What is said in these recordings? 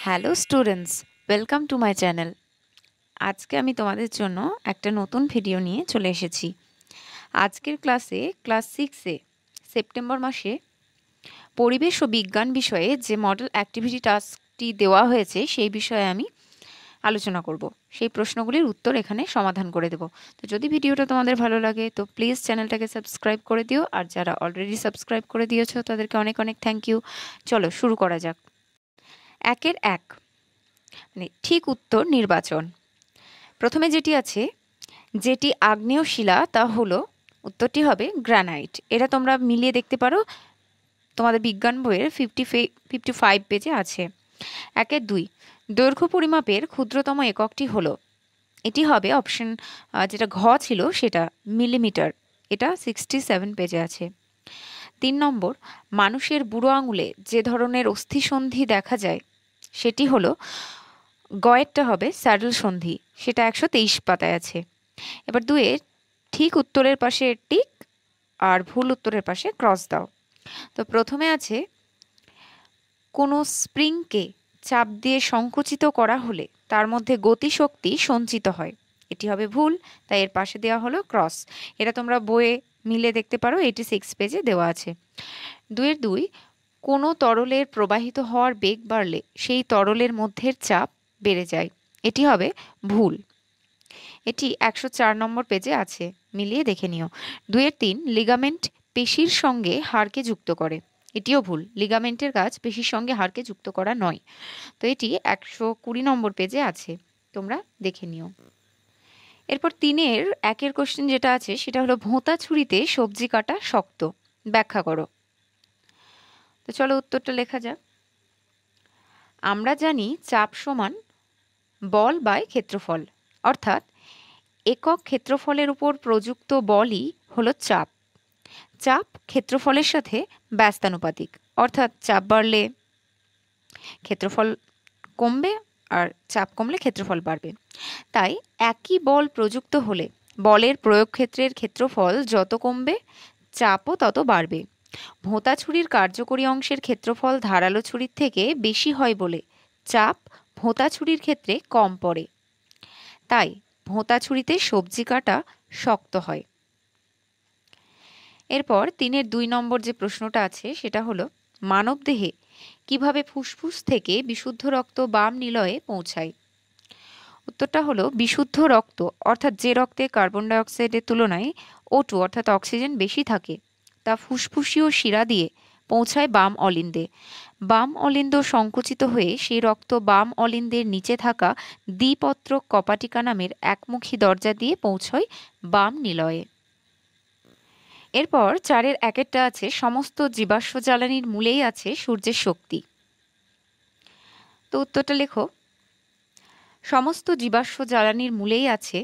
Hello students, welcome to my channel. আজকে আমি তোমাদের জন্য একটা নতুন ভিডিও নিয়ে চলে এসেছি। আজকের ক্লাসে ক্লাস 6-এ সেপ্টেম্বর মাসে পরিবেশ ও বিজ্ঞান বিষয়ে যে মডেল অ্যাক্টিভিটি টাস্কটি দেওয়া হয়েছে সেই বিষয়ে আমি আলোচনা করব। সেই প্রশ্নগুলির উত্তর এখানে সমাধান করে দেব। তো যদি ভিডিওটা তোমাদের ভালো লাগে তো প্লিজ চ্যানেলটাকে সাবস্ক্রাইব করে দিও, আর যারা অলরেডি সাবস্ক্রাইব করে দিয়েছো তাদেরকে অনেক অনেক থ্যাংক ইউ। চলো শুরু করা যাক। 1-এর-1 মানে ঠিক উত্তর নির্বাচন। প্রথমে যেটি আছে, যেটি আগ্নেয় শিলা তা হলো, উত্তরটি হবে গ্রানাইট। এটা তোমরা মিলিয়ে দেখতে পারো, তোমাদের বিজ্ঞান বইয়ের 55 পেজে আছে। 1-এর-2 দৈর্ঘ্য পরিমাপের ক্ষুদ্রতম এককটি হলো, এটি হবে অপশন যেটা ঘ ছিল সেটা মিলিমিটার। এটা 67 পেজে আছে। 3 নম্বর, মানুষের বুড়ো আঙুলে যে ধরনের অস্থিসন্ধি দেখা যায় সেটি হলো, গয়েরটা হবে স্যাডল সন্ধি, সেটা 123 পাতায় আছে। এবার 2-এর ঠিক উত্তরের পাশে টিক আর ভুল উত্তরের পাশে ক্রস দাও। তো প্রথমে আছে, কোনো স্প্রিংকে চাপ দিয়ে সংকুচিত করা হলে তার মধ্যে গতিশক্তি সঞ্চিত হয়, এটি হবে ভুল, তাই এর পাশে দেওয়া হলো ক্রস। এটা তোমরা বইয়ে মিলে দেখতে পারো, 86 পেজে দেওয়া আছে। 2-এর-2 কোনো তরলের প্রবাহিত হওয়ার বেগ বাড়লে সেই তরলের মধ্যের চাপ বেড়ে যায়, এটি হবে ভুল। এটি 104 নম্বর পেজে আছে, মিলিয়ে দেখে নিও। 2-এর-3 লিগামেন্ট পেশির সঙ্গে হাড়কে যুক্ত করে, এটিও ভুল। লিগামেন্টের কাজ পেশির সঙ্গে হাড়কে যুক্ত করা নয়। তো এটি 120 নম্বর পেজে আছে, তোমরা দেখে নিও। এরপর 3-এর-1 কোশ্চেন যেটা আছে সেটা হলো, ভোঁতা ছুরিতে সবজি কাটা শক্ত, ব্যাখ্যা করো। তো চলো উত্তরটা লেখা যাক। আমরা জানি চাপ সমান বল বাই ক্ষেত্রফল, অর্থাৎ একক ক্ষেত্রফলের উপর প্রযুক্ত বলই হলো চাপ। চাপ ক্ষেত্রফলের সাথে ব্যস্তানুপাতিক, অর্থাৎ চাপ বাড়লে ক্ষেত্রফল কমবে আর চাপ কমলে ক্ষেত্রফল বাড়বে। তাই একই বল প্রযুক্ত হলে বলের প্রয়োগ ক্ষেত্রের ক্ষেত্রফল যত কমবে চাপও তত বাড়বে। ভোঁতা ছুরির কার্যকরী অংশের ক্ষেত্রফল ধারালো ছুরির থেকে বেশি হয় বলে চাপ ভোঁতা ছুরির ক্ষেত্রে কম পড়ে। তাই ভোঁতা ছুরিতে সবজি কাটা শক্ত হয়। এরপর 3-এর-2 নম্বর যে প্রশ্নটা আছে সেটা হলো, মানবদেহে কিভাবে ফুসফুস থেকে বিশুদ্ধ রক্ত বাম নিলয়ে পৌঁছায়। উত্তরটা হলো, বিশুদ্ধ রক্ত অর্থাৎ যে রক্তে কার্বন ডাইঅক্সাইডের তুলনায় O2 অর্থাৎ অক্সিজেন বেশি থাকে তা ফুসফুসীয় শিরা দিয়ে পৌঁছায় বাম অলিন্দে। বাম অলিন্দ সংকুচিত হয়ে সেই রক্ত বাম অলিন্দের নিচে থাকা দ্বিপত্রক কপাটিকা নামের একমুখী দরজা দিয়ে পৌঁছয় বাম নিলয়ে। এরপর 4-এর-1 আছে, সমস্ত জীবাশ্ম জ্বালানির মূলেই আছে সূর্যের শক্তি। তো উত্তরটা লেখো। সমস্ত জীবাশ্ম জ্বালানির মূলেই আছে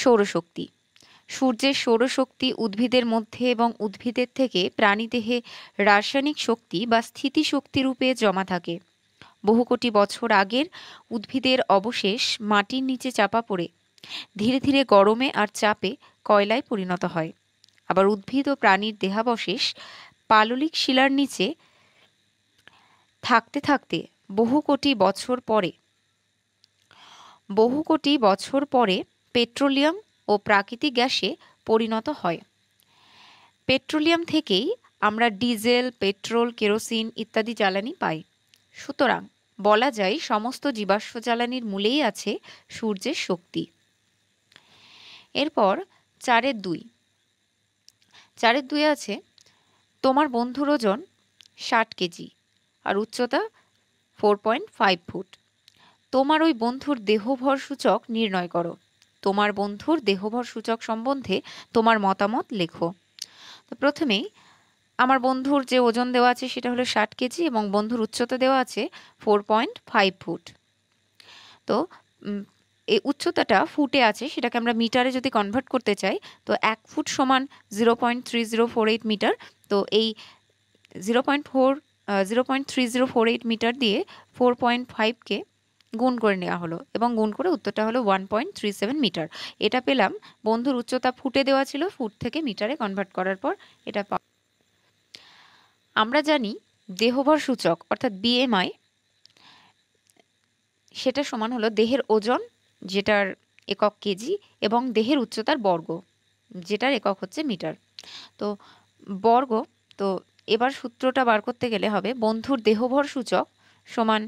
সৌরশক্তি। সূর্যের সৌরশক্তি উদ্ভিদের মধ্যে এবং উদ্ভিদের থেকে প্রাণীদেহে রাসায়নিক শক্তি বা স্থিতিশক্তি রূপে জমা থাকে। বহু কোটি বছর আগের উদ্ভিদের অবশেষ মাটির নিচে চাপা পড়ে ধীরে ধীরে গরমে আর চাপে কয়লায় পরিণত হয়। আবার উদ্ভিদ ও প্রাণীর দেহাবশেষ পাললিক শিলার নিচে থাকতে থাকতে বহু কোটি বছর পরে পেট্রোলিয়াম ও প্রাকৃতিক গ্যাসে পরিণত হয়। পেট্রোলিয়াম থেকেই আমরা ডিজেল, পেট্রোল, কেরোসিন ইত্যাদি জ্বালানি পাই। সুতরাং বলা যায় সমস্ত জীবাশ্ম জ্বালানির মূলেই আছে সূর্যের শক্তি। এরপর 4-এর-2 আছে, তোমার বন্ধুর ওজন 60 কেজি আর উচ্চতা 4.5 ফুট। তোমার ওই বন্ধুর দেহভর সূচক নির্ণয় করো। তোমার বন্ধুর দেহভর সূচক সম্বন্ধে তোমার মতামত লেখো। তো প্রথমেই আমার বন্ধুর যে ওজন দেওয়া আছে সেটা হলো 60 কেজি এবং বন্ধুর উচ্চতা দেওয়া আছে 4.5 ফুট। তো এই উচ্চতাটা ফুটে আছে, সেটাকে আমরা মিটারে যদি কনভার্ট করতে চাই তো 1 ফুট সমান 0.3048 মিটার। তো এই 0.3048 মিটার দিয়ে 4.5কে গুণ করে নেওয়া হলো এবং গুণ করে উত্তরটা হলো 1.37 মিটার। এটা পেলাম, বন্ধুর উচ্চতা ফুটে দেওয়া ছিল, ফুট থেকে মিটারে কনভার্ট করার পর এটা আমরা জানি দেহভর সূচক অর্থাৎ বিএমআই সেটা সমান হলো দেহের ওজন, যেটার একক কেজি, এবং দেহের উচ্চতার বর্গ, যেটার একক হচ্ছে মিটার। তো বর্গ, তো এবার সূত্রটা বার করতে গেলে হবে বন্ধুর দেহভর সূচক সমান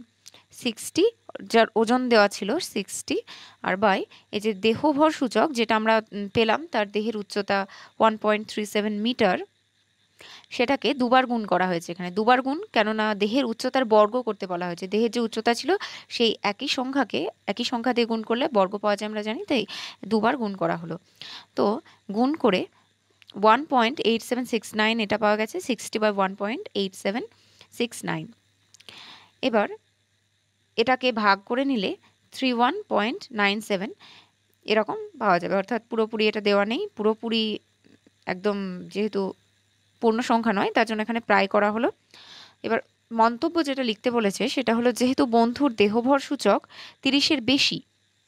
60, যার ওজন দেওয়া ছিল 60, আর বাই এই যে দেহভর সূচক যেটা আমরা পেলাম, তার দেহের উচ্চতা 1.37 মিটার, সেটাকে দুবার গুণ করা হয়েছে। এখানে দুবার গুণ, কেননা দেহের উচ্চতার বর্গ করতে বলা হয়েছে। দেহের যে উচ্চতা ছিল সেই একই সংখ্যা দিয়ে গুণ করলে বর্গ পাওয়া যায়, আমরা জানি, তাই দুবার গুণ করা হলো। তো গুণ করে 1.8769 এটা পাওয়া গেছে, 60/1.8769। এবার এটাকে ভাগ করে নিলে 31.97 এরকম পাওয়া যাবে। অর্থাৎ পুরোপুরি এটা দেওয়া নেই, পুরোপুরি একদম যেহেতু পূর্ণ সংখ্যা নয়, তার জন্য এখানে প্রায় করা হলো। এবার মন্তব্য যেটা লিখতে বলেছে সেটা হলো, যেহেতু বন্ধুর দেহভর সূচক 30-এর বেশি,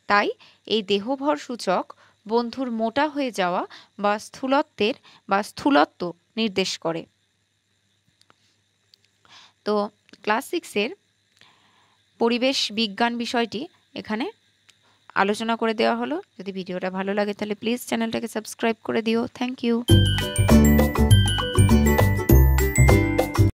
তাই এই দেহভর সূচক বন্ধুর মোটা হয়ে যাওয়া বা স্থূলত্ব নির্দেশ করে। তো ক্লাস 6-এর পরিবেশ বিজ্ঞান বিষয়টি এখানে আলোচনা করে দেওয়া হলো। যদি ভিডিওটা ভালো লাগে তাহলে প্লিজ চ্যানেলটাকে সাবস্ক্রাইব করে দিও। Thank you.